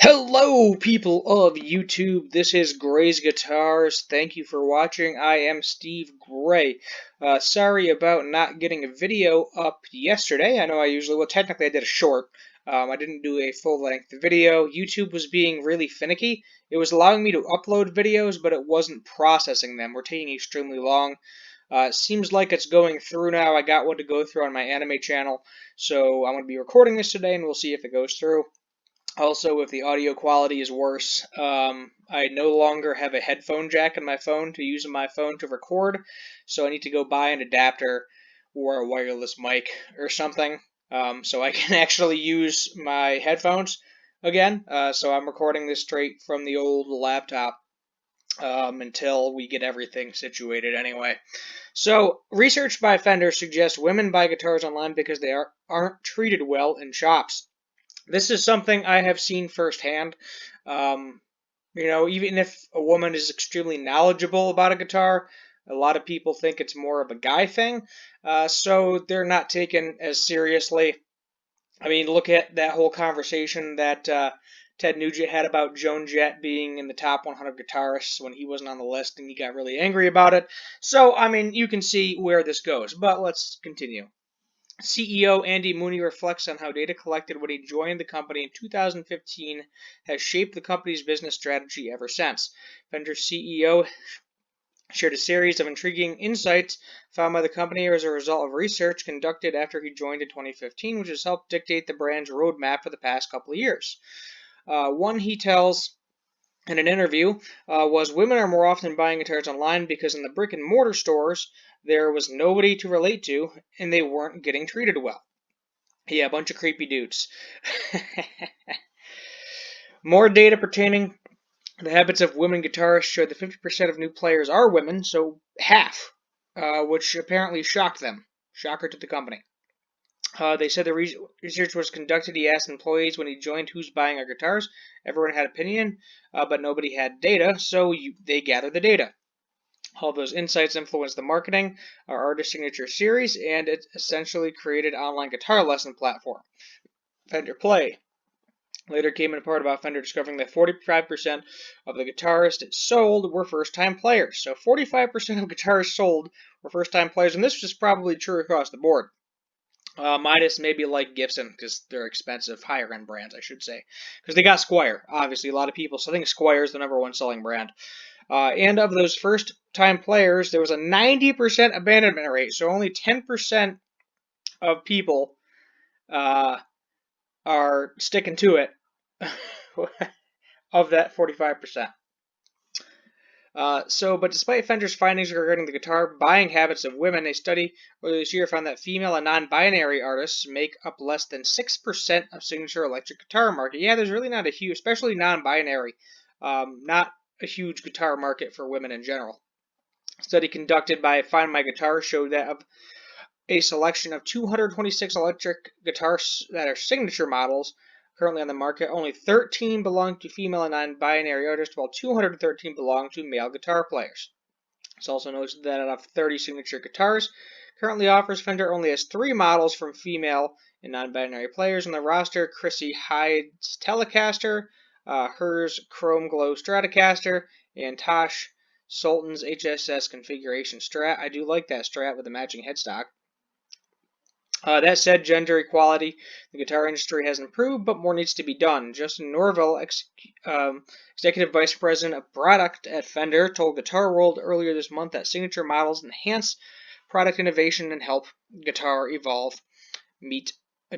Hello, people of YouTube. This is Gray's Guitars. Thank you for watching. I am Steve Gray. Sorry about not getting a video up yesterday. I know I usually, well, technically I did a short. I didn't do a full-length video. YouTube was being really finicky. It was allowing me to upload videos, but it wasn't processing them. We're taking extremely long. It seems like it's going through now. I got one to go through on my anime channel, so I'm going to be recording this today, and we'll see if it goes through. Also, if the audio quality is worse, I no longer have a headphone jack in my phone to use on my phone to record, so I need to go buy an adapter or a wireless mic or something, so I can actually use my headphones again. So I'm recording this straight from the old laptop until we get everything situated anyway. So, research by Fender suggests women buy guitars online because they aren't treated well in shops. This is something I have seen firsthand. Um, even if a woman is extremely knowledgeable about a guitar, a lot of people think it's more of a guy thing, so they're not taken as seriously. I mean, look at that whole conversation that Ted Nugent had about Joan Jett being in the top 100 guitarists when he wasn't on the list, and he got really angry about it. So, I mean, you can see where this goes, but let's continue. CEO Andy Mooney reflects on how data collected when he joined the company in 2015 has shaped the company's business strategy ever since. Fender's CEO shared a series of intriguing insights found by the company as a result of research conducted after he joined in 2015, which has helped dictate the brand's roadmap for the past couple of years. One he tells in an interview was women are more often buying guitars online because in the brick and mortar stores there was nobody to relate to and they weren't getting treated well. Yeah, a bunch of creepy dudes. More data pertaining to the habits of women guitarists showed that 50% of new players are women, so half, which apparently shocked them. Shocker to the company. They said the research was conducted. He asked employees when he joined who's buying our guitars. Everyone had opinion, but nobody had data, so they gathered the data. All those insights influenced the marketing, our artist signature series, and it essentially created an online guitar lesson platform. Fender Play later came in part about Fender discovering that 45% of the guitarists it sold were first-time players. So 45% of guitarists sold were first-time players, and this was probably true across the board. Minus maybe like Gibson, because they're expensive, higher-end brands, I should say. Because they got Squier, obviously. A lot of people, so I think Squier is the number one selling brand. And of those first-time players, there was a 90% abandonment rate. So only 10% of people are sticking to it of that 45%. But despite Fender's findings regarding the guitar buying habits of women, a study earlier this year found that female and non-binary artists make up less than 6% of signature electric guitar market. Yeah, there's really not a huge, especially non-binary, not a huge guitar market for women in general. A study conducted by Find My Guitar showed that of a selection of 226 electric guitars that are signature models currently on the market, only 13 belong to female and non-binary artists, while 213 belong to male guitar players. It's also noted that out of 30 signature guitars currently offers, Fender only has 3 models from female and non-binary players on the roster: Chrissy Hyde's Telecaster, hers Chrome Glow Stratocaster, and Tosh Sultan's HSS configuration Strat. I do like that Strat with the matching headstock. That said, gender equality, the guitar industry has improved, but more needs to be done. Justin Norville, Executive Vice President of Product at Fender, told Guitar World earlier this month that signature models enhance product innovation and help guitar evolve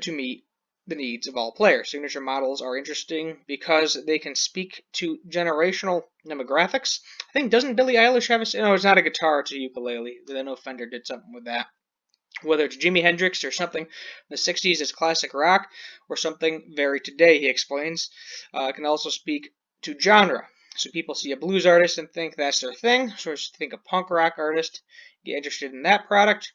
to meet the needs of all players. Signature models are interesting because they can speak to generational demographics. I think, doesn't Billie Eilish have a... No, it's not a guitar, it's a ukulele. I know Fender did something with that. Whether it's Jimi Hendrix or something in the 60s as classic rock, or something very today, he explains. It can also speak to genre. So people see a blues artist and think that's their thing. So think a punk rock artist, get interested in that product.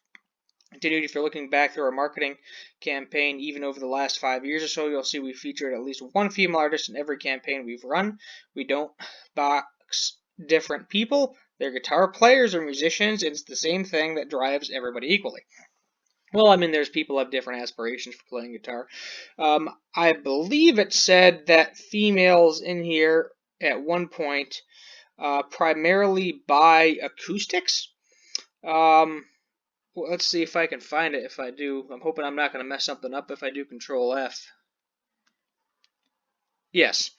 Continued, if you're looking back through our marketing campaign, even over the last 5 years or so, you'll see we featured at least one female artist in every campaign we've run. We don't box different people. They're guitar players or musicians, and it's the same thing that drives everybody equally. Well, I mean, there's people have different aspirations for playing guitar. I believe it said that females in here at one point primarily buy acoustics. Um, well, let's see if I can find it. If I do, I'm hoping I'm not going to mess something up if I do Control F. Yes,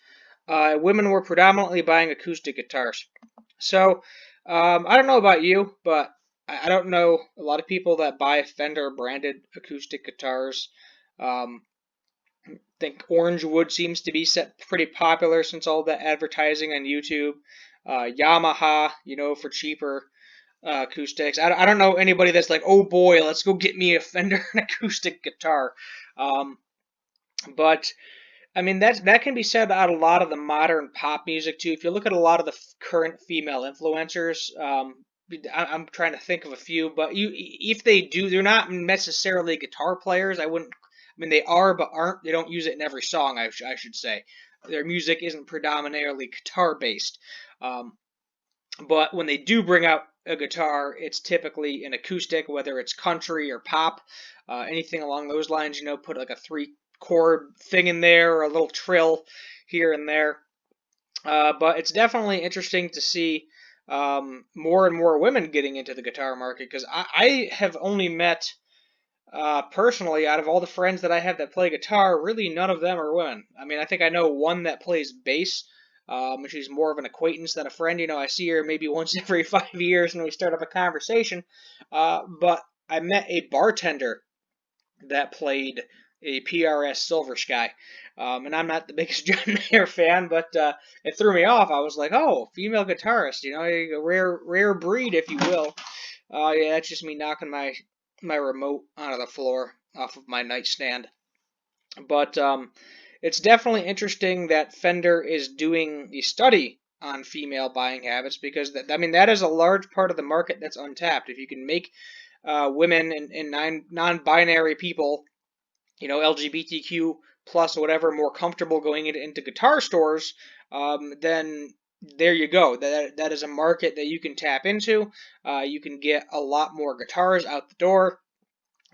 women were predominantly buying acoustic guitars. So, I don't know about you, but I don't know a lot of people that buy Fender branded acoustic guitars. Um, I think Orange Wood seems to be set pretty popular since all the advertising on YouTube. Yamaha, for cheaper acoustics. I don't know anybody that's like, oh boy, let's go get me a Fender acoustic guitar. Um, but I mean, that can be said about a lot of the modern pop music too. If you look at a lot of the current female influencers, I'm trying to think of a few, but if they do, they're not necessarily guitar players. I wouldn't. I mean, they are, but aren't. They don't use it in every song. I should say, their music isn't predominantly guitar based. Um, but when they do bring out a guitar, it's typically an acoustic, whether it's country or pop, anything along those lines. Put like a 3 chord thing in there or a little trill here and there. But it's definitely interesting to see more and more women getting into the guitar market because I have only met personally, out of all the friends that I have that play guitar, really none of them are women. I mean, I think I know one that plays bass. She's more of an acquaintance than a friend. I see her maybe once every 5 years and we start up a conversation. But I met a bartender that played a PRS Silver Sky. And I'm not the biggest John Mayer fan, but it threw me off. I was like, oh, female guitarist, a rare breed, if you will. Yeah, that's just me knocking my remote onto the floor off of my nightstand. But it's definitely interesting that Fender is doing a study on female buying habits because that is a large part of the market that's untapped. If you can make women and non-binary people, LGBTQ plus whatever, more comfortable going into guitar stores, then there you go. That is a market that you can tap into. You can get a lot more guitars out the door.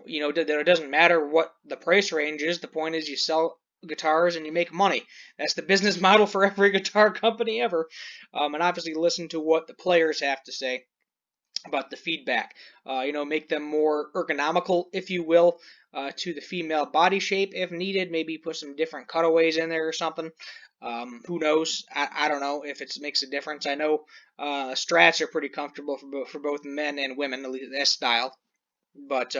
It doesn't matter what the price range is. The point is you sell guitars and you make money. That's the business model for every guitar company ever. And obviously listen to what the players have to say about the feedback. Make them more ergonomical, if you will, to the female body shape if needed. Maybe put some different cutaways in there or something. Who knows? I don't know if it makes a difference. I know Strats are pretty comfortable for both men and women, at least that style. But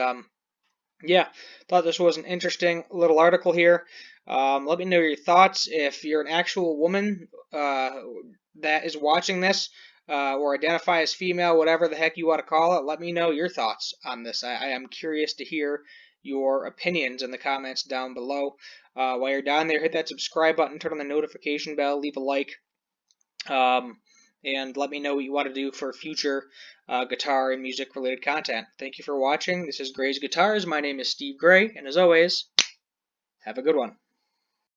yeah, thought this was an interesting little article here. Let me know your thoughts. If you're an actual woman that is watching this or identify as female, whatever the heck you want to call it, let me know your thoughts on this. I am curious to hear your opinions in the comments down below. While you're down there, hit that subscribe button, turn on the notification bell, leave a like. Um, and let me know what you want to do for future guitar and music related content. Thank you for watching. This is Gray's Guitars. My name is Steve Gray, and as always, have a good one.